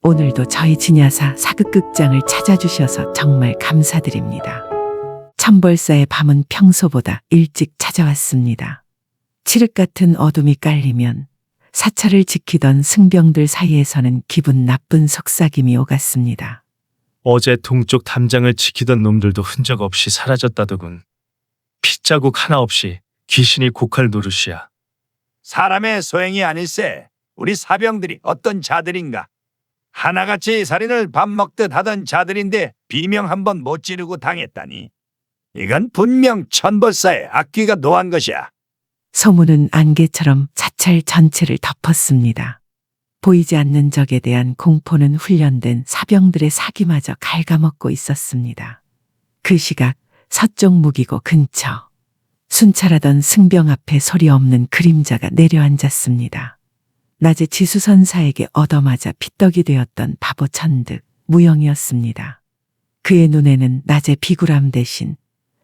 오늘도 저희 진야사 사극극장을 찾아주셔서 정말 감사드립니다. 천벌사의 밤은 평소보다 일찍 찾아왔습니다. 칠흑 같은 어둠이 깔리면 사찰을 지키던 승병들 사이에서는 기분 나쁜 속삭임이 오갔습니다. 어제 동쪽 담장을 지키던 놈들도 흔적 없이 사라졌다더군. 핏자국 하나 없이 귀신이 곡할 노릇이야. 사람의 소행이 아닐세. 우리 사병들이 어떤 자들인가? 하나같이 살인을 밥 먹듯 하던 자들인데 비명 한번 못 지르고 당했다니. 이건 분명 천벌사의 악귀가 노한 것이야. 소문은 안개처럼 사찰 전체를 덮었습니다. 보이지 않는 적에 대한 공포는 훈련된 사병들의 사기마저 갉아먹고 있었습니다. 그 시각 서쪽 무기고 근처 순찰하던 승병 앞에 소리 없는 그림자가 내려앉았습니다. 낮에 지수선사에게 얻어맞아 피떡이 되었던 바보 천득 무영이었습니다. 그의 눈에는 낮의 비굴함 대신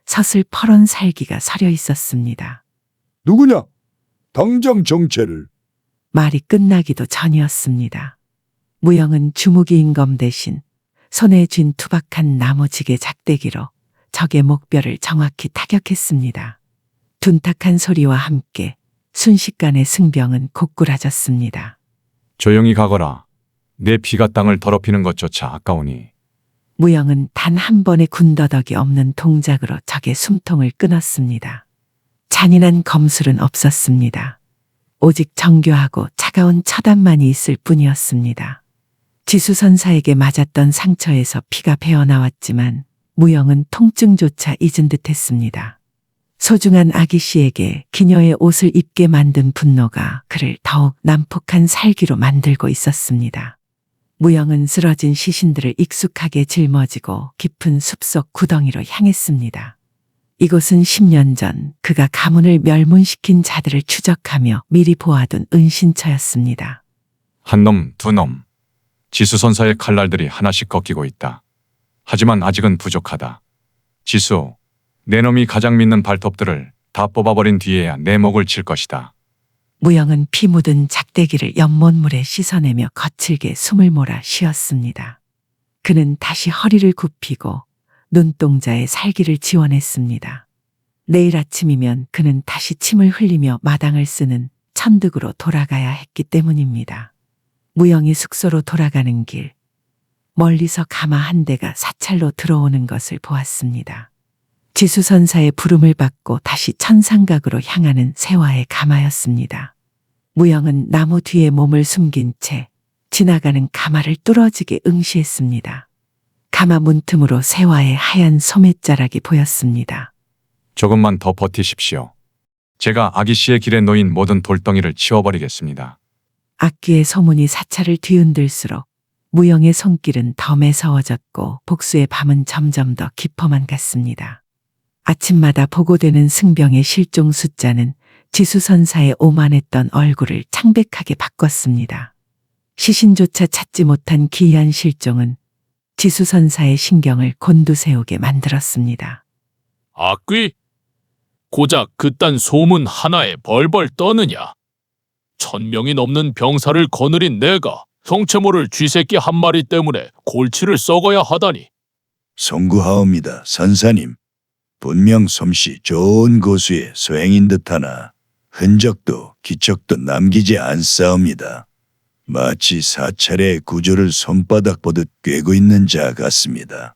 서슬 퍼런 살기가 서려 있었습니다. 누구냐? 당장 정체를. 말이 끝나기도 전이었습니다. 무영은 주무기 임검 대신 손에 쥔 투박한 나무지게 작대기로 적의 목뼈를 정확히 타격했습니다. 둔탁한 소리와 함께 순식간에 승병은 고꾸라졌습니다. 조용히 가거라. 내 피가 땅을 더럽히는 것조차 아까우니. 무영은 단 한 번의 군더더기 없는 동작으로 적의 숨통을 끊었습니다. 잔인한 검술은 없었습니다. 오직 정교하고 차가운 처단만이 있을 뿐이었습니다. 지수선사에게 맞았던 상처에서 피가 배어나왔지만 무영은 통증조차 잊은 듯했습니다. 소중한 아기 씨에게 기녀의 옷을 입게 만든 분노가 그를 더욱 난폭한 살기로 만들고 있었습니다. 무영은 쓰러진 시신들을 익숙하게 짊어지고 깊은 숲속 구덩이로 향했습니다. 이곳은 10년 전 그가 가문을 멸문시킨 자들을 추적하며 미리 보아둔 은신처였습니다. 한 놈, 두 놈. 지수선사의 칼날들이 하나씩 꺾이고 있다. 하지만 아직은 부족하다. 지수, 내 놈이 가장 믿는 발톱들을 다 뽑아버린 뒤에야 내 목을 칠 것이다. 무영은 피 묻은 작대기를 연못물에 씻어내며 거칠게 숨을 몰아 쉬었습니다. 그는 다시 허리를 굽히고 눈동자에 살기를 지원했습니다. 내일 아침이면 그는 다시 침을 흘리며 마당을 쓰는 천득으로 돌아가야 했기 때문입니다. 무영이 숙소로 돌아가는 길, 멀리서 가마 한 대가 사찰로 들어오는 것을 보았습니다. 지수선사의 부름을 받고 다시 천상각으로 향하는 세화의 가마였습니다. 무영은 나무 뒤에 몸을 숨긴 채 지나가는 가마를 뚫어지게 응시했습니다. 가마 문틈으로 세화의 하얀 소매자락이 보였습니다. 조금만 더 버티십시오. 제가 아기 씨의 길에 놓인 모든 돌덩이를 치워버리겠습니다. 악귀의 소문이 사찰을 뒤흔들수록 무영의 손길은 더 매서워졌고 복수의 밤은 점점 더 깊어만 갔습니다. 아침마다 보고되는 승병의 실종 숫자는 지수선사의 오만했던 얼굴을 창백하게 바꿨습니다. 시신조차 찾지 못한 기이한 실종은 지수선사의 신경을 곤두세우게 만들었습니다. 악귀? 고작 그딴 소문 하나에 벌벌 떠느냐? 1000명이 넘는 병사를 거느린 내가 성체 모를 쥐새끼 한 마리 때문에 골치를 썩어야 하다니. 송구하옵니다, 선사님. 분명 솜씨 좋은 고수의 소행인 듯하나 흔적도 기척도 남기지 않사옵니다. 마치 사찰의 구조를 손바닥 보듯 꿰고 있는 자 같습니다.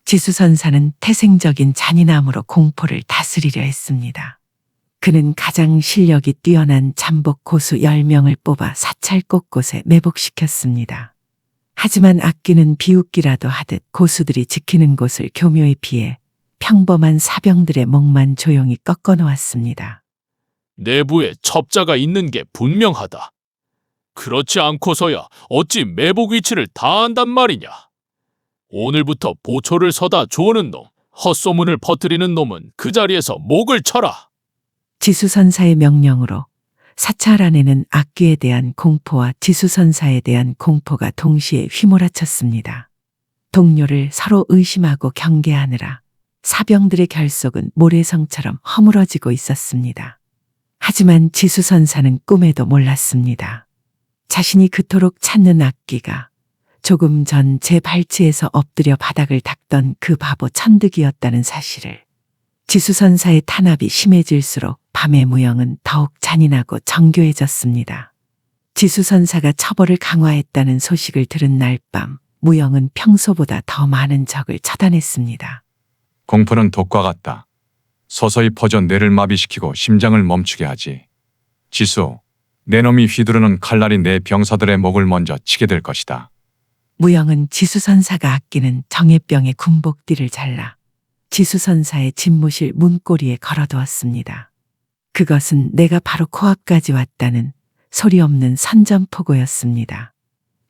지수선사는 태생적인 잔인함으로 공포를 다스리려 했습니다. 그는 가장 실력이 뛰어난 잠복 고수 10명을 뽑아 사찰 곳곳에 매복시켰습니다. 하지만 악귀는 비웃기라도 하듯 고수들이 지키는 곳을 교묘히 피해 평범한 사병들의 목만 조용히 꺾어 놓았습니다. 내부에 첩자가 있는 게 분명하다. 그렇지 않고서야 어찌 매복 위치를 다 안단 말이냐. 오늘부터 보초를 서다 조는 놈, 헛소문을 퍼뜨리는 놈은 그 자리에서 목을 쳐라. 지수선사의 명령으로 사찰 안에는 악귀에 대한 공포와 지수선사에 대한 공포가 동시에 휘몰아쳤습니다. 동료를 서로 의심하고 경계하느라 사병들의 결속은 모래성처럼 허물어지고 있었습니다. 하지만 지수선사는 꿈에도 몰랐습니다. 자신이 그토록 찾는 악귀가 조금 전 제 발치에서 엎드려 바닥을 닦던 그 바보 천득이었다는 사실을. 지수선사의 탄압이 심해질수록 밤의 무영은 더욱 잔인하고 정교해졌습니다. 지수선사가 처벌을 강화했다는 소식을 들은 날 밤, 무영은 평소보다 더 많은 적을 처단했습니다. 공포는 독과 같다. 서서히 퍼져 뇌를 마비시키고 심장을 멈추게 하지. 지수, 내 놈이 휘두르는 칼날이 내 병사들의 목을 먼저 치게 될 것이다. 무영은 지수선사가 아끼는 정예병의 군복띠를 잘라 지수선사의 집무실 문고리에 걸어두었습니다. 그것은 내가 바로 코앞까지 왔다는 소리 없는 선전포고였습니다.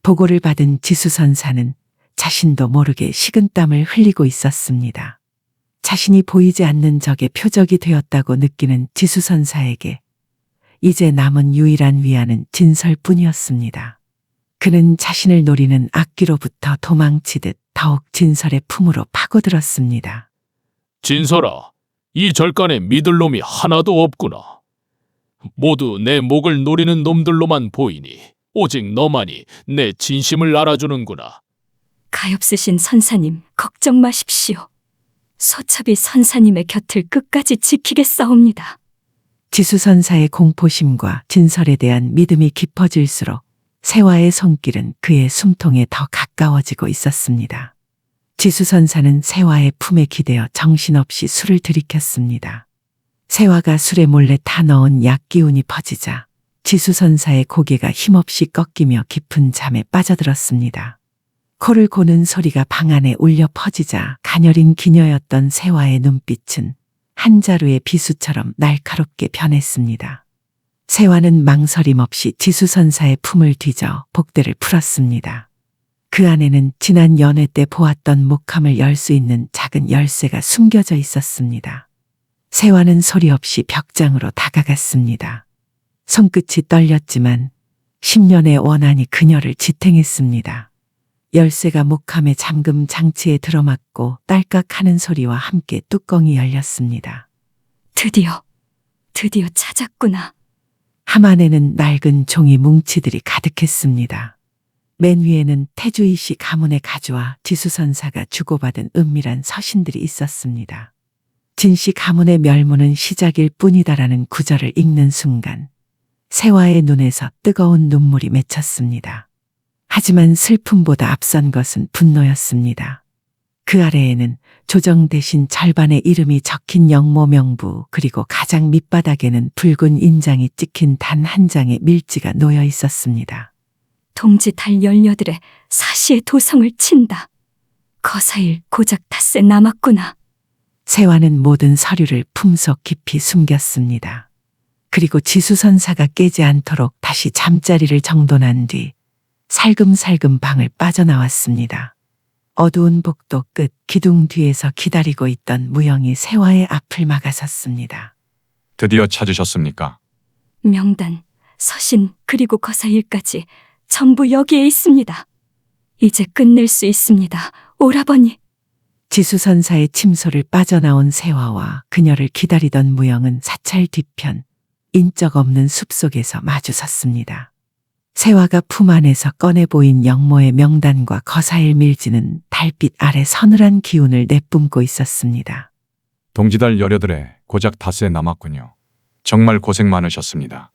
보고를 받은 지수선사는 자신도 모르게 식은땀을 흘리고 있었습니다. 자신이 보이지 않는 적의 표적이 되었다고 느끼는 지수선사에게 이제 남은 유일한 위안은 진설뿐이었습니다. 그는 자신을 노리는 악귀로부터 도망치듯 더욱 진설의 품으로 파고들었습니다. 진설아, 이 절간에 믿을 놈이 하나도 없구나. 모두 내 목을 노리는 놈들로만 보이니 오직 너만이 내 진심을 알아주는구나. 가엾으신 선사님, 걱정 마십시오. 소첩이 선사님의 곁을 끝까지 지키겠사옵니다. 지수선사의 공포심과 진설에 대한 믿음이 깊어질수록 세화의 손길은 그의 숨통에 더 가까워지고 있었습니다. 지수선사는 세화의 품에 기대어 정신없이 술을 들이켰습니다. 세화가 술에 몰래 타 넣은 약 기운이 퍼지자 지수선사의 고개가 힘없이 꺾이며 깊은 잠에 빠져들었습니다. 코를 고는 소리가 방 안에 울려 퍼지자 가녀린 기녀였던 세화의 눈빛은 한 자루의 비수처럼 날카롭게 변했습니다. 세화는 망설임 없이 지수선사의 품을 뒤져 복대를 풀었습니다. 그 안에는 지난 연회 때 보았던 목함을 열 수 있는 작은 열쇠가 숨겨져 있었습니다. 세화는 소리 없이 벽장으로 다가갔습니다. 손끝이 떨렸지만 10년의 원한이 그녀를 지탱했습니다. 열쇠가 목함의 잠금 장치에 들어맞고 딸깍하는 소리와 함께 뚜껑이 열렸습니다. 드디어 찾았구나. 함 안에는 낡은 종이 뭉치들이 가득했습니다. 맨 위에는 태주이 씨 가문의 가주와 지수선사가 주고받은 은밀한 서신들이 있었습니다. 진씨 가문의 멸문은 시작일 뿐이다라는 구절을 읽는 순간 세화의 눈에서 뜨거운 눈물이 맺혔습니다. 하지만 슬픔보다 앞선 것은 분노였습니다. 그 아래에는 조정 대신 절반의 이름이 적힌 영모 명부 그리고 가장 밑바닥에는 붉은 인장이 찍힌 단 한 장의 밀지가 놓여 있었습니다. 동지 달 18에 사시의 도성을 친다. 거사일 고작 닷새 남았구나. 세화는 모든 서류를 품속 깊이 숨겼습니다. 그리고 지수선사가 깨지 않도록 다시 잠자리를 정돈한 뒤 살금살금 방을 빠져나왔습니다. 어두운 복도 끝 기둥 뒤에서 기다리고 있던 무영이 세화의 앞을 막아섰습니다. 드디어 찾으셨습니까? 명단, 서신 그리고 거사일까지 전부 여기에 있습니다. 이제 끝낼 수 있습니다. 오라버니. 지수선사의 침소를 빠져나온 세화와 그녀를 기다리던 무영은 사찰 뒤편 인적 없는 숲속에서 마주섰습니다. 세화가 품 안에서 꺼내 보인 영모의 명단과 거사일 밀지는 달빛 아래 서늘한 기운을 내뿜고 있었습니다. 동지달 18에 고작 닷새 남았군요. 정말 고생 많으셨습니다.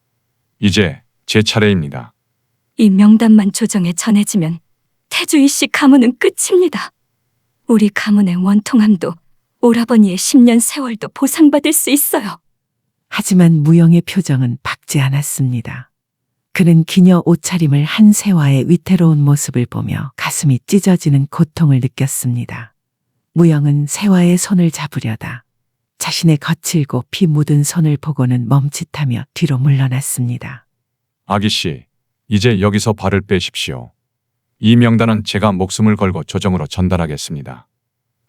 이제 제 차례입니다. 이 명단만 조정에 전해지면 태주이 씨 가문은 끝입니다. 우리 가문의 원통함도 오라버니의 10년 세월도 보상받을 수 있어요. 하지만 무영의 표정은 밝지 않았습니다. 그는 기녀 옷차림을 한 세화의 위태로운 모습을 보며 가슴이 찢어지는 고통을 느꼈습니다. 무영은 세화의 손을 잡으려다 자신의 거칠고 피 묻은 손을 보고는 멈칫하며 뒤로 물러났습니다. 아기씨, 이제 여기서 발을 빼십시오. 이 명단은 제가 목숨을 걸고 조정으로 전달하겠습니다.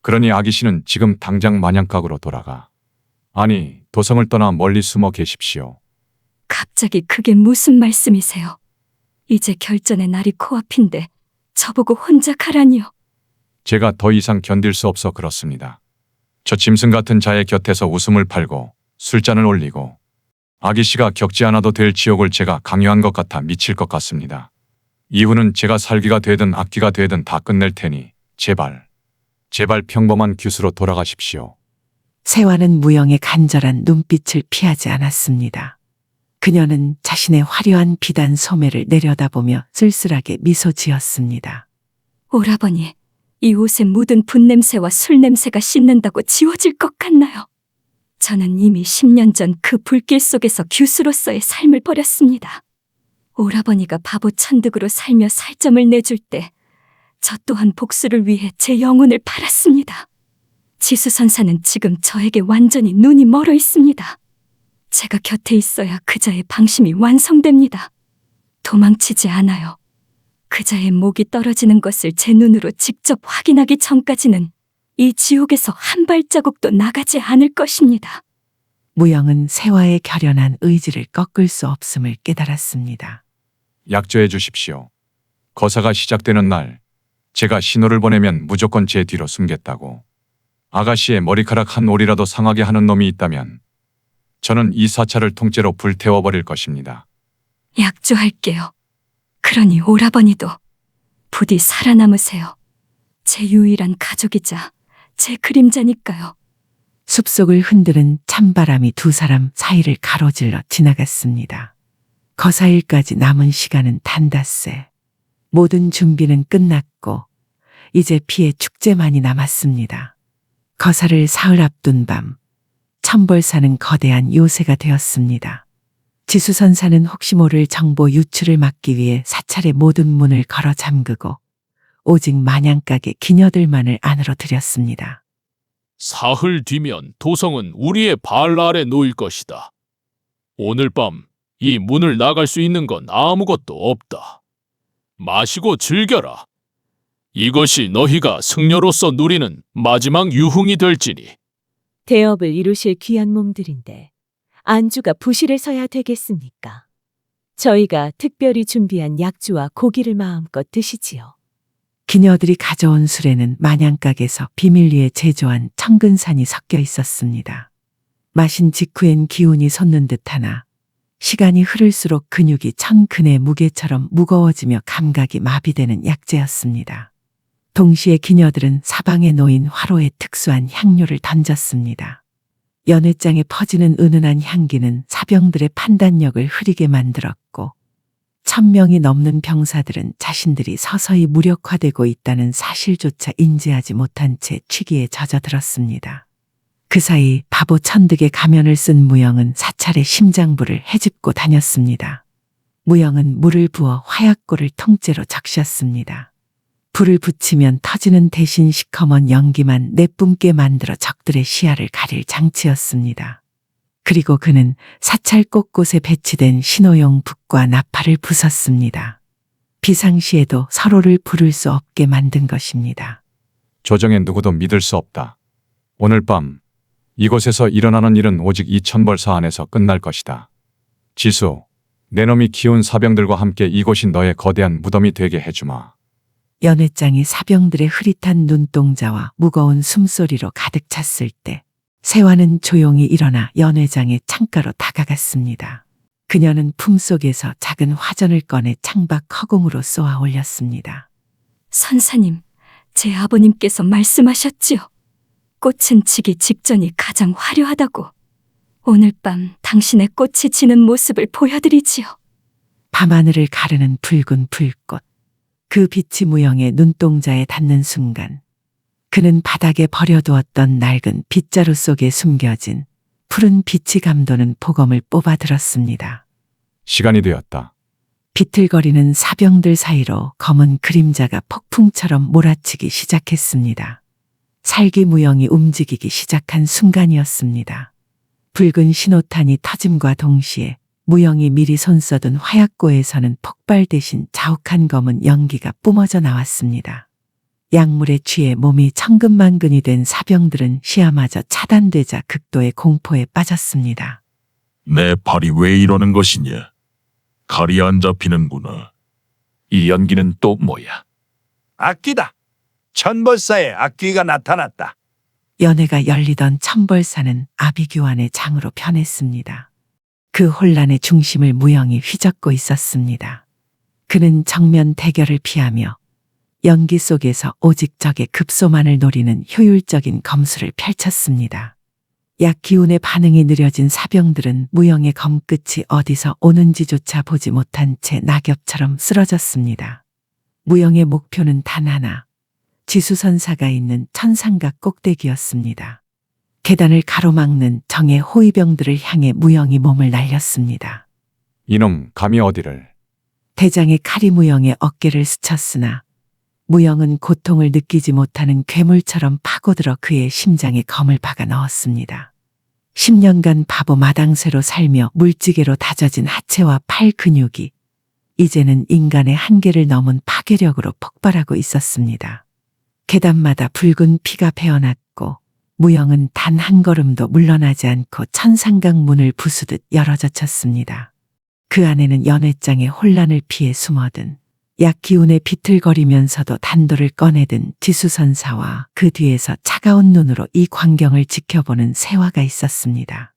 그러니 아기씨는 지금 당장 만양각으로 돌아가. 아니, 도성을 떠나 멀리 숨어 계십시오. 갑자기 그게 무슨 말씀이세요? 이제 결전의 날이 코앞인데 저보고 혼자 가라니요. 제가 더 이상 견딜 수 없어 그렇습니다. 저 짐승 같은 자의 곁에서 웃음을 팔고 술잔을 올리고 아기씨가 겪지 않아도 될 지옥을 제가 강요한 것 같아 미칠 것 같습니다. 이후는 제가 살기가 되든 악기가 되든 다 끝낼 테니 제발 평범한 규수로 돌아가십시오. 세화는 무영의 간절한 눈빛을 피하지 않았습니다. 그녀는 자신의 화려한 비단 소매를 내려다보며 쓸쓸하게 미소 지었습니다. 오라버니, 이 옷에 묻은 분냄새와 술냄새가 씻는다고 지워질 것 같나요? 저는 이미 10년 전 그 불길 속에서 규수로서의 삶을 버렸습니다. 오라버니가 바보 천득으로 살며 살점을 내줄 때 저 또한 복수를 위해 제 영혼을 팔았습니다. 지수선사는 지금 저에게 완전히 눈이 멀어 있습니다. 제가 곁에 있어야 그자의 방심이 완성됩니다. 도망치지 않아요. 그자의 목이 떨어지는 것을 제 눈으로 직접 확인하기 전까지는 이 지옥에서 한 발자국도 나가지 않을 것입니다. 무영은 세화의 결연한 의지를 꺾을 수 없음을 깨달았습니다. 약조해 주십시오. 거사가 시작되는 날 제가 신호를 보내면 무조건 제 뒤로 숨겠다고. 아가씨의 머리카락 한 올이라도 상하게 하는 놈이 있다면 저는 이 사찰을 통째로 불태워버릴 것입니다. 약조할게요. 그러니 오라버니도 부디 살아남으세요. 제 유일한 가족이자 제 그림자니까요. 숲속을 흔드는 찬바람이 두 사람 사이를 가로질러 지나갔습니다. 거사일까지 남은 시간은 단닷새. 모든 준비는 끝났고 이제 피의 축제만이 남았습니다. 거사를 사흘 앞둔 밤, 천벌사는 거대한 요새가 되었습니다. 지수선사는 혹시 모를 정보 유출을 막기 위해 사찰의 모든 문을 걸어 잠그고 오직 마냥가게 기녀들만을 안으로 들였습니다. 사흘 뒤면 도성은 우리의 발 아래 놓일 것이다. 오늘 밤 이 문을 나갈 수 있는 건 아무것도 없다. 마시고 즐겨라. 이것이 너희가 승려로서 누리는 마지막 유흥이 될지니. 대업을 이루실 귀한 몸들인데 안주가 부실을 서야 되겠습니까? 저희가 특별히 준비한 약주와 고기를 마음껏 드시지요. 기녀들이 가져온 술에는 마냥각에서 비밀리에 제조한 청근산이 섞여 있었습니다. 마신 직후엔 기운이 솟는 듯하나 시간이 흐를수록 근육이 청근의 무게처럼 무거워지며 감각이 마비되는 약재였습니다. 동시에 기녀들은 사방에 놓인 화로에 특수한 향료를 던졌습니다. 연회장에 퍼지는 은은한 향기는 사병들의 판단력을 흐리게 만들었고 1000명이 넘는 병사들은 자신들이 서서히 무력화되고 있다는 사실조차 인지하지 못한 채 취기에 젖어들었습니다. 그 사이 바보 천득의 가면을 쓴 무영은 사찰의 심장부를 헤집고 다녔습니다. 무영은 물을 부어 화약고를 통째로 적셨습니다. 불을 붙이면 터지는 대신 시커먼 연기만 내뿜게 만들어 적들의 시야를 가릴 장치였습니다. 그리고 그는 사찰 곳곳에 배치된 신호용 북과 나팔을 부쉈습니다. 비상시에도 서로를 부를 수 없게 만든 것입니다. 조정의 누구도 믿을 수 없다. 오늘 밤 이곳에서 일어나는 일은 오직 이 천벌사 안에서 끝날 것이다. 지수, 내 놈이 키운 사병들과 함께 이곳이 너의 거대한 무덤이 되게 해주마. 연회장이 사병들의 흐릿한 눈동자와 무거운 숨소리로 가득 찼을 때 세화는 조용히 일어나 연회장의 창가로 다가갔습니다. 그녀는 품속에서 작은 화전을 꺼내 창밖 허공으로 쏘아 올렸습니다. 선사님, 제 아버님께서 말씀하셨지요. 꽃은 지기 직전이 가장 화려하다고. 오늘 밤 당신의 꽃이 지는 모습을 보여드리지요. 밤하늘을 가르는 붉은 불꽃. 그 빛이 무영의 눈동자에 닿는 순간 그는 바닥에 버려두었던 낡은 빗자루 속에 숨겨진 푸른 빛이 감도는 포검을 뽑아들었습니다. 시간이 되었다. 비틀거리는 사병들 사이로 검은 그림자가 폭풍처럼 몰아치기 시작했습니다. 살기 무영이 움직이기 시작한 순간이었습니다. 붉은 신호탄이 터짐과 동시에 무영이 미리 손써둔 화약고에서는 폭발 대신 자욱한 검은 연기가 뿜어져 나왔습니다. 약물에 취해 몸이 천근만근이 된 사병들은 시야마저 차단되자 극도의 공포에 빠졌습니다. 내 발이 왜 이러는 것이냐? 칼이 안 잡히는구나. 이 연기는 또 뭐야? 악귀다. 천벌사의 악귀가 나타났다. 연회가 열리던 천벌사는 아비규환의 장으로 변했습니다. 그 혼란의 중심을 무영이 휘젓고 있었습니다. 그는 정면 대결을 피하며 연기 속에서 오직 적의 급소만을 노리는 효율적인 검수를 펼쳤습니다. 약 기운의 반응이 느려진 사병들은 무영의 검끝이 어디서 오는지조차 보지 못한 채 낙엽처럼 쓰러졌습니다. 무영의 목표는 단 하나, 지수선사가 있는 천상각 꼭대기였습니다. 계단을 가로막는 정의 호위병들을 향해 무영이 몸을 날렸습니다. 이놈 감히 어디를. 대장의 칼이 무영의 어깨를 스쳤으나 무영은 고통을 느끼지 못하는 괴물처럼 파고들어 그의 심장에 검을 박아 넣었습니다. 10년간 바보 마당쇠로 살며 물지개로 다져진 하체와 팔 근육이 이제는 인간의 한계를 넘은 파괴력으로 폭발하고 있었습니다. 계단마다 붉은 피가 배어났고 무영은 단 한 걸음도 물러나지 않고 천상각 문을 부수듯 열어젖혔습니다. 그 안에는 연회장의 혼란을 피해 숨어든 약 기운에 비틀거리면서도 단도를 꺼내든 지수선사와 그 뒤에서 차가운 눈으로 이 광경을 지켜보는 세화가 있었습니다.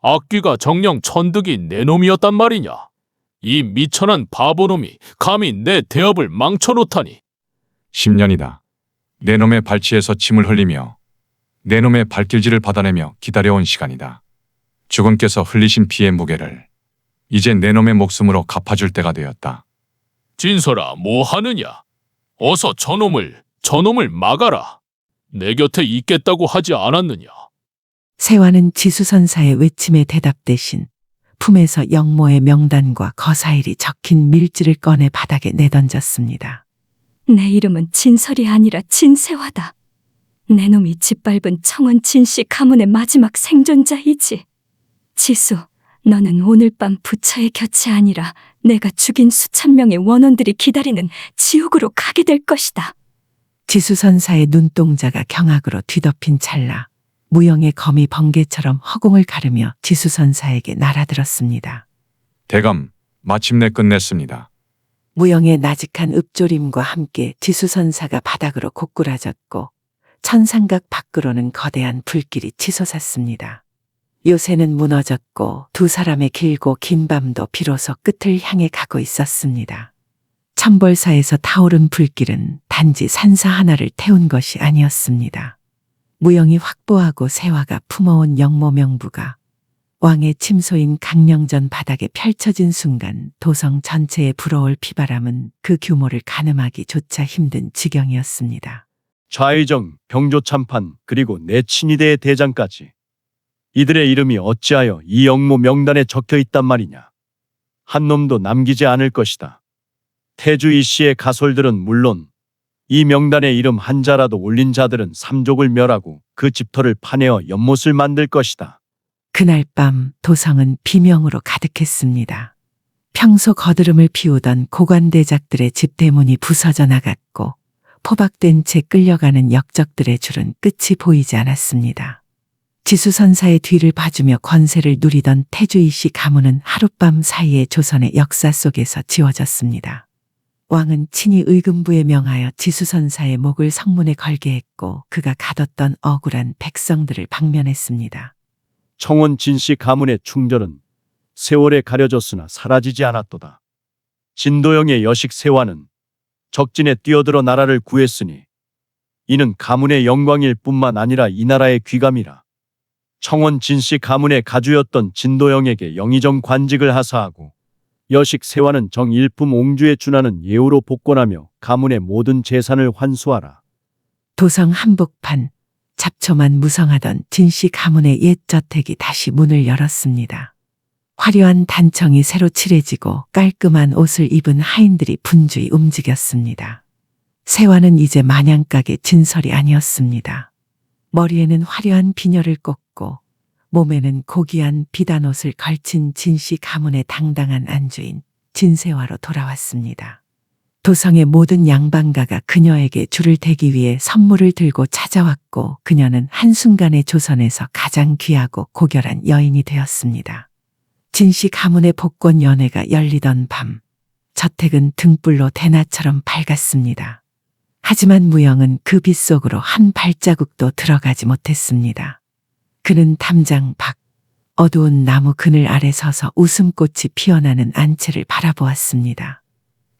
악귀가 정령 천득이 내 놈이었단 말이냐? 이 미천한 바보놈이 감히 내 대업을 망쳐놓다니. 10년이다. 내 놈의 발치에서 침을 흘리며 내 놈의 발길질을 받아내며 기다려온 시간이다. 주군께서 흘리신 피의 무게를 이제 내 놈의 목숨으로 갚아줄 때가 되었다. 진설아, 뭐 하느냐? 어서 저놈을 막아라. 내 곁에 있겠다고 하지 않았느냐? 세화는 지수선사의 외침에 대답 대신 품에서 영모의 명단과 거사일이 적힌 밀지를 꺼내 바닥에 내던졌습니다. 내 이름은 진설이 아니라 진세화다. 내 놈이 짓밟은 청원 진씨 가문의 마지막 생존자이지. 지수, 너는 오늘 밤 부처의 곁이 아니라 내가 죽인 수천 명의 원혼들이 기다리는 지옥으로 가게 될 것이다. 지수선사의 눈동자가 경악으로 뒤덮인 찰나 무영의 검이 번개처럼 허공을 가르며 지수선사에게 날아들었습니다. 대감, 마침내 끝냈습니다. 무영의 나직한 읍조림과 함께 지수선사가 바닥으로 고꾸라졌고 천상각 밖으로는 거대한 불길이 치솟았습니다. 요새는 무너졌고 두 사람의 길고 긴 밤도 비로소 끝을 향해 가고 있었습니다. 천벌사에서 타오른 불길은 단지 산사 하나를 태운 것이 아니었습니다. 무영이 확보하고 세화가 품어온 영모명부가 왕의 침소인 강령전 바닥에 펼쳐진 순간 도성 전체에 불어올 피바람은 그 규모를 가늠하기조차 힘든 지경이었습니다. 좌의정, 병조참판, 그리고 내 친위대의 대장까지 이들의 이름이 어찌하여 이 영모 명단에 적혀 있단 말이냐. 한 놈도 남기지 않을 것이다. 태주 이씨의 가솔들은 물론 이 명단에 이름 한자라도 올린 자들은 삼족을 멸하고 그 집터를 파내어 연못을 만들 것이다. 그날 밤 도성은 비명으로 가득했습니다. 평소 거드름을 피우던 고관대작들의 집 대문이 부서져 나갔고 포박된 채 끌려가는 역적들의 줄은 끝이 보이지 않았습니다. 지수선사의 뒤를 봐주며 권세를 누리던 태주이씨 가문은 하룻밤 사이에 조선의 역사 속에서 지워졌습니다. 왕은 친히 의금부에 명하여 지수선사의 목을 성문에 걸게 했고 그가 가뒀던 억울한 백성들을 방면했습니다. 청원 진씨 가문의 충절은 세월에 가려졌으나 사라지지 않았도다. 진도영의 여식 세화는 적진에 뛰어들어 나라를 구했으니 이는 가문의 영광일 뿐만 아니라 이 나라의 귀감이라. 청원 진씨 가문의 가주였던 진도영에게 영의정 관직을 하사하고 여식 세화는 정일품 옹주에 준하는 예우로 복권하며 가문의 모든 재산을 환수하라. 도성 한복판 잡초만 무성하던 진씨 가문의 옛 저택이 다시 문을 열었습니다. 화려한 단청이 새로 칠해지고 깔끔한 옷을 입은 하인들이 분주히 움직였습니다. 세화는 이제 마냥각의 진설이 아니었습니다. 머리에는 화려한 비녀를 꽂고 몸에는 고귀한 비단옷을 걸친 진씨 가문의 당당한 안주인 진세화로 돌아왔습니다. 도성의 모든 양반가가 그녀에게 줄을 대기 위해 선물을 들고 찾아왔고 그녀는 한순간에 조선에서 가장 귀하고 고결한 여인이 되었습니다. 진씨 가문의 복권 연회가 열리던 밤, 저택은 등불로 대낮처럼 밝았습니다. 하지만 무영은 그 빛 속으로 한 발자국도 들어가지 못했습니다. 그는 담장 밖 어두운 나무 그늘 아래 서서 웃음꽃이 피어나는 안채를 바라보았습니다.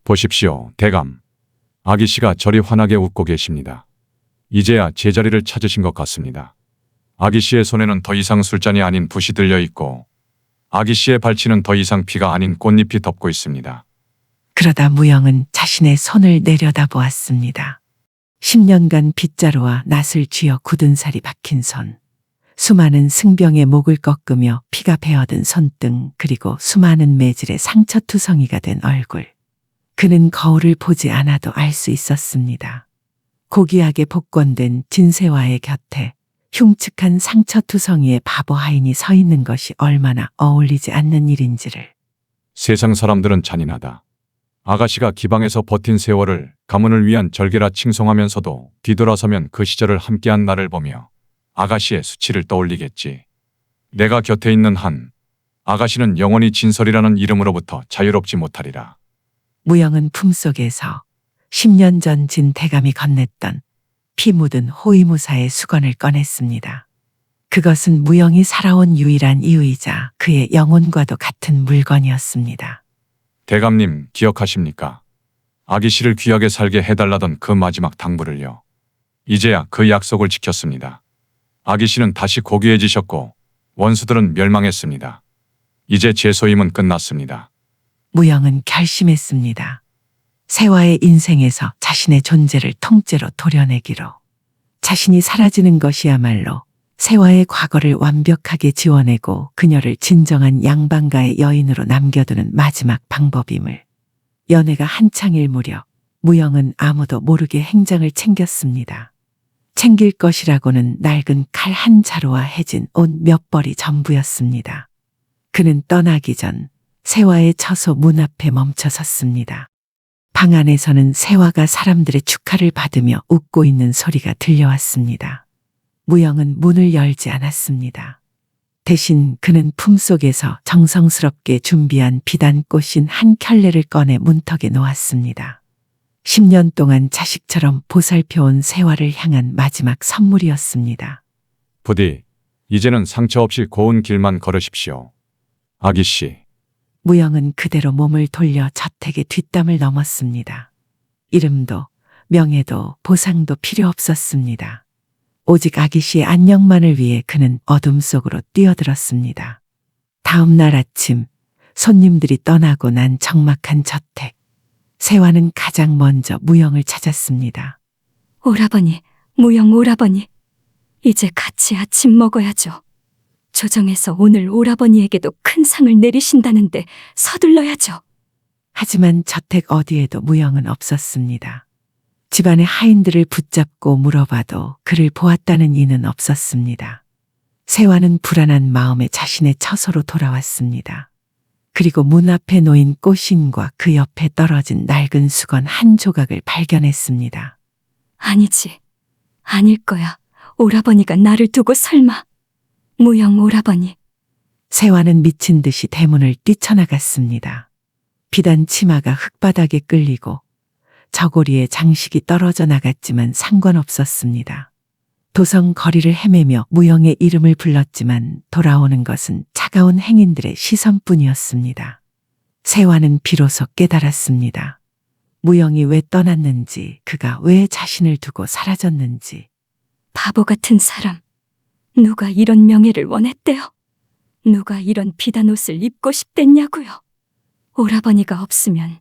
보십시오, 대감. 아기 씨가 저리 환하게 웃고 계십니다. 이제야 제자리를 찾으신 것 같습니다. 아기 씨의 손에는 더 이상 술잔이 아닌 붓이 들려 있고 아기 씨의 발치는 더 이상 피가 아닌 꽃잎이 덮고 있습니다. 그러다 무영은 자신의 손을 내려다보았습니다. 10년간 빗자루와 낫을 쥐어 굳은 살이 박힌 손, 수많은 승병의 목을 꺾으며 피가 배어든 손등, 그리고 수많은 매질의 상처투성이가 된 얼굴. 그는 거울을 보지 않아도 알 수 있었습니다. 고귀하게 복권된 진세와의 곁에 흉측한 상처투성이의 바보 하인이 서 있는 것이 얼마나 어울리지 않는 일인지를. 세상 사람들은 잔인하다. 아가씨가 기방에서 버틴 세월을 가문을 위한 절개라 칭송하면서도 뒤돌아서면 그 시절을 함께한 나를 보며 아가씨의 수치를 떠올리겠지. 내가 곁에 있는 한 아가씨는 영원히 진설이라는 이름으로부터 자유롭지 못하리라. 무영은 품속에서 10년 전 진 대감이 건넸던 피 묻은 호위무사의 수건을 꺼냈습니다. 그것은 무영이 살아온 유일한 이유이자 그의 영혼과도 같은 물건이었습니다. 대감님 기억하십니까? 아기 씨를 귀하게 살게 해달라던 그 마지막 당부를요. 이제야 그 약속을 지켰습니다. 아기 씨는 다시 고귀해지셨고 원수들은 멸망했습니다. 이제 제 소임은 끝났습니다. 무영은 결심했습니다. 세화의 인생에서 자신의 존재를 통째로 도려내기로. 자신이 사라지는 것이야말로 세화의 과거를 완벽하게 지워내고 그녀를 진정한 양반가의 여인으로 남겨두는 마지막 방법임을. 연애가 한창일 무렵 무영은 아무도 모르게 행장을 챙겼습니다. 챙길 것이라고는 낡은 칼 한 자루와 해진 옷 몇 벌이 전부였습니다. 그는 떠나기 전 세화의 처소 문 앞에 멈춰 섰습니다. 방 안에서는 세화가 사람들의 축하를 받으며 웃고 있는 소리가 들려왔습니다. 무영은 문을 열지 않았습니다. 대신 그는 품속에서 정성스럽게 준비한 비단 꽃인 한 켤레를 꺼내 문턱에 놓았습니다. 10년 동안 자식처럼 보살펴온 세화를 향한 마지막 선물이었습니다. 부디 이제는 상처 없이 고운 길만 걸으십시오. 아기 씨. 무영은 그대로 몸을 돌려 저택의 뒷담을 넘었습니다. 이름도 명예도 보상도 필요 없었습니다. 오직 아기 씨의 안녕만을 위해 그는 어둠 속으로 뛰어들었습니다. 다음 날 아침 손님들이 떠나고 난 적막한 저택. 세화는 가장 먼저 무영을 찾았습니다. 오라버니, 무영 오라버니. 이제 같이 아침 먹어야죠. 조정에서 오늘 오라버니에게도 큰 상을 내리신다는데 서둘러야죠. 하지만 저택 어디에도 무영은 없었습니다. 집안의 하인들을 붙잡고 물어봐도 그를 보았다는 이는 없었습니다. 세화는 불안한 마음에 자신의 처소로 돌아왔습니다. 그리고 문 앞에 놓인 꽃신과 그 옆에 떨어진 낡은 수건 한 조각을 발견했습니다. 아니지. 아닐 거야. 오라버니가 나를 두고 설마. 무영 오라버니. 세화는 미친 듯이 대문을 뛰쳐나갔습니다. 비단 치마가 흙바닥에 끌리고 저고리에 장식이 떨어져 나갔지만 상관없었습니다. 도성 거리를 헤매며 무영의 이름을 불렀지만 돌아오는 것은 차가운 행인들의 시선뿐이었습니다. 세화는 비로소 깨달았습니다. 무영이 왜 떠났는지, 그가 왜 자신을 두고 사라졌는지. 바보 같은 사람. 누가 이런 명예를 원했대요? 누가 이런 비단 옷을 입고 싶댔냐고요? 오라버니가 없으면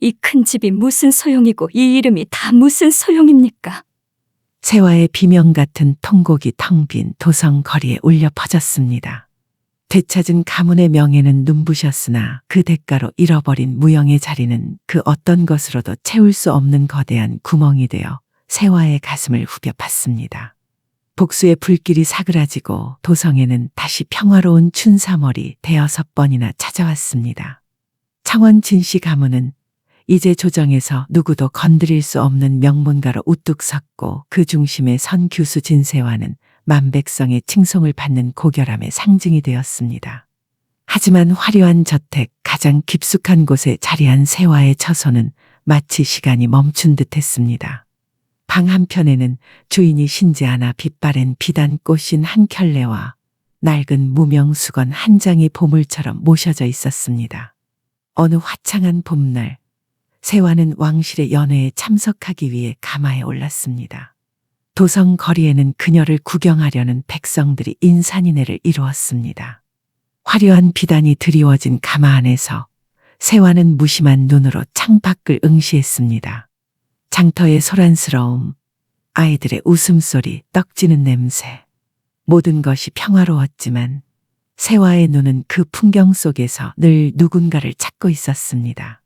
이 큰 집이 무슨 소용이고 이 이름이 다 무슨 소용입니까? 세화의 비명 같은 통곡이 텅 빈 도성 거리에 울려 퍼졌습니다. 되찾은 가문의 명예는 눈부셨으나 그 대가로 잃어버린 무영의 자리는 그 어떤 것으로도 채울 수 없는 거대한 구멍이 되어 세화의 가슴을 후벼 팠습니다. 복수의 불길이 사그라지고 도성에는 다시 평화로운 춘삼월이 대여섯 번이나 찾아왔습니다. 창원 진씨 가문은 이제 조정에서 누구도 건드릴 수 없는 명문가로 우뚝 섰고 그 중심에 선 규수 진세화는 만백성의 칭송을 받는 고결함의 상징이 되었습니다. 하지만 화려한 저택 가장 깊숙한 곳에 자리한 세화의 처소는 마치 시간이 멈춘 듯했습니다. 방 한편에는 주인이 신지 않아 빛바랜 비단 꽃인 한 켤레와 낡은 무명수건 한 장이 보물처럼 모셔져 있었습니다. 어느 화창한 봄날, 세화는 왕실의 연회에 참석하기 위해 가마에 올랐습니다. 도성 거리에는 그녀를 구경하려는 백성들이 인산인해를 이루었습니다. 화려한 비단이 드리워진 가마 안에서 세화는 무심한 눈으로 창밖을 응시했습니다. 장터의 소란스러움, 아이들의 웃음소리, 떡지는 냄새. 모든 것이 평화로웠지만 세화의 눈은 그 풍경 속에서 늘 누군가를 찾고 있었습니다.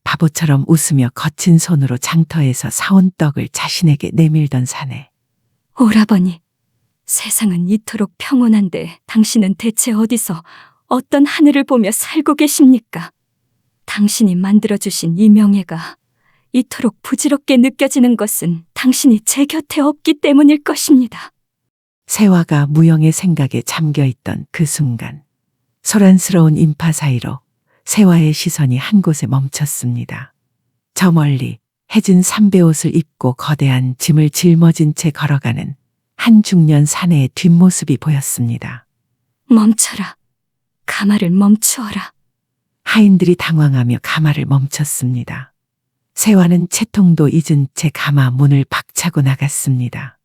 바보처럼 웃으며 거친 손으로 장터에서 사온 떡을 자신에게 내밀던 사내. 오라버니, 세상은 이토록 평온한데 당신은 대체 어디서 어떤 하늘을 보며 살고 계십니까? 당신이 만들어주신 이 명예가 이토록 부질없게 느껴지는 것은 당신이 제 곁에 없기 때문일 것입니다. 세화가 무영의 생각에 잠겨있던 그 순간, 소란스러운 인파 사이로 세화의 시선이 한 곳에 멈췄습니다. 저 멀리 해진 삼배옷을 입고 거대한 짐을 짊어진 채 걸어가는 한 중년 사내의 뒷모습이 보였습니다. 멈춰라. 가마를 멈추어라. 하인들이 당황하며 가마를 멈췄습니다. 세화는 채통도 잊은 채 가마 문을 박차고 나갔습니다.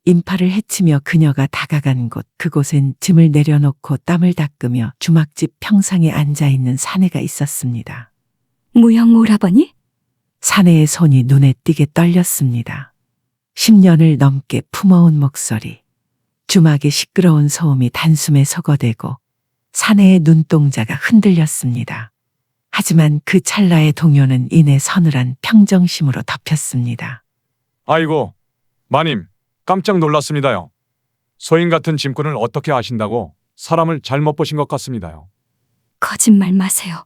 인파를 헤치며 그녀가 다가간 곳, 그곳엔 짐을 내려놓고 땀을 닦으며 주막집 평상에 앉아있는 사내가 있었습니다. 무영 오라버니? 사내의 손이 눈에 띄게 떨렸습니다. 10년을 넘게 품어온 목소리, 주막의 시끄러운 소음이 단숨에 소거되고 사내의 눈동자가 흔들렸습니다. 하지만 그 찰나의 동요는 이내 서늘한 평정심으로 덮였습니다. 아이고, 마님, 깜짝 놀랐습니다요. 소인 같은 짐꾼을 어떻게 아신다고 사람을 잘못 보신 것 같습니다요. 거짓말 마세요.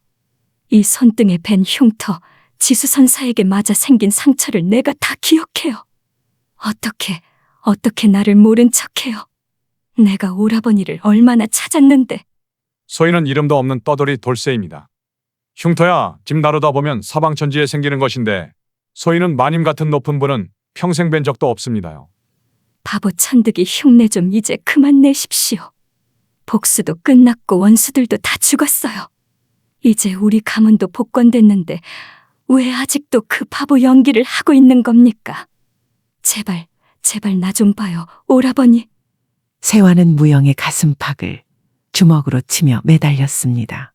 이 손등에 밴 흉터, 지수선사에게 맞아 생긴 상처를 내가 다 기억해요. 어떻게 나를 모른 척해요. 내가 오라버니를 얼마나 찾았는데. 소인은 이름도 없는 떠돌이 돌쇠입니다. 흉터야 짐 다루다 보면 사방천지에 생기는 것인데 소인은 마님 같은 높은 분은 평생 뵌 적도 없습니다요. 바보 천득이 흉내 좀 이제 그만 내십시오. 복수도 끝났고 원수들도 다 죽었어요. 이제 우리 가문도 복권됐는데 왜 아직도 그 바보 연기를 하고 있는 겁니까? 제발 나 좀 봐요, 오라버니. 세화는 무영의 가슴팍을 주먹으로 치며 매달렸습니다.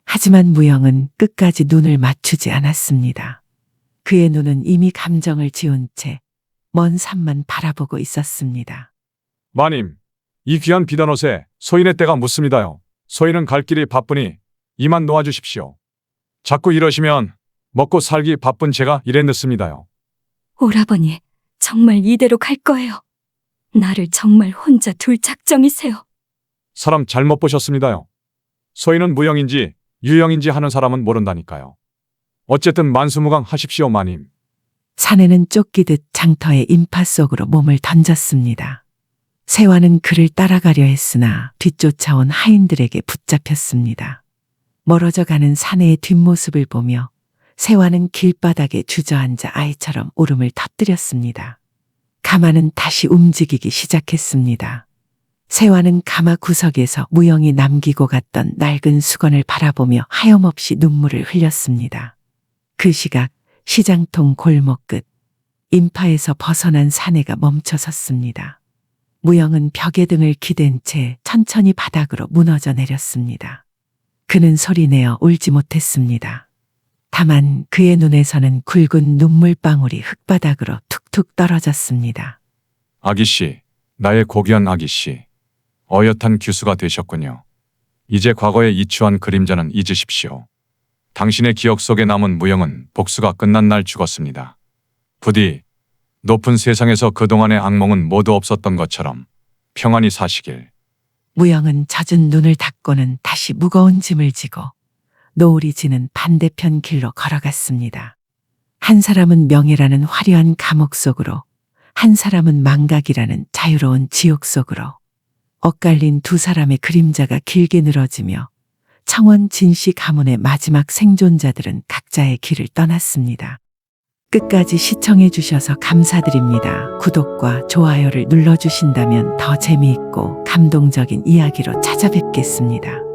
하지만 무영은 끝까지 눈을 맞추지 않았습니다. 그의 눈은 이미 감정을 지운 채 먼 산만 바라보고 있었습니다. 마님, 이 귀한 비단옷에 소인의 때가 묻습니다요. 소인은 갈 길이 바쁘니 이만 놓아주십시오. 자꾸 이러시면 먹고 살기 바쁜 제가 일에 늦습니다요. 오라버니, 정말 이대로 갈 거예요. 나를 정말 혼자 둘 작정이세요. 사람 잘못 보셨습니다요. 소인은 무영인지 유영인지 하는 사람은 모른다니까요. 어쨌든 만수무강 하십시오, 마님. 사내는 쫓기듯 장터의 인파 속으로 몸을 던졌습니다. 세화는 그를 따라가려 했으나 뒤쫓아온 하인들에게 붙잡혔습니다. 멀어져 가는 사내의 뒷모습을 보며 세화는 길바닥에 주저앉아 아이처럼 울음을 터뜨렸습니다. 가마는 다시 움직이기 시작했습니다. 세화는 가마 구석에서 무영이 남기고 갔던 낡은 수건을 바라보며 하염없이 눈물을 흘렸습니다. 그 시각 시장통 골목 끝 인파에서 벗어난 사내가 멈춰 섰습니다. 무영은 벽에 등을 기댄 채 천천히 바닥으로 무너져 내렸습니다. 그는 소리내어 울지 못했습니다. 다만 그의 눈에서는 굵은 눈물방울이 흙바닥으로 툭툭 떨어졌습니다. 아기씨, 나의 고귀한 아기씨. 어엿한 규수가 되셨군요. 이제 과거에 이추한 그림자는 잊으십시오. 당신의 기억 속에 남은 무영은 복수가 끝난 날 죽었습니다. 부디 높은 세상에서 그동안의 악몽은 모두 없었던 것처럼 평안히 사시길. 무영은 젖은 눈을 닫고는 다시 무거운 짐을 지고 노을이 지는 반대편 길로 걸어갔습니다. 한 사람은 명예라는 화려한 감옥 속으로, 한 사람은 망각이라는 자유로운 지옥 속으로. 엇갈린 두 사람의 그림자가 길게 늘어지며 청원 진씨 가문의 마지막 생존자들은 각자의 길을 떠났습니다. 끝까지 시청해 주셔서 감사드립니다. 구독과 좋아요를 눌러주신다면 더 재미있고 감동적인 이야기로 찾아뵙겠습니다.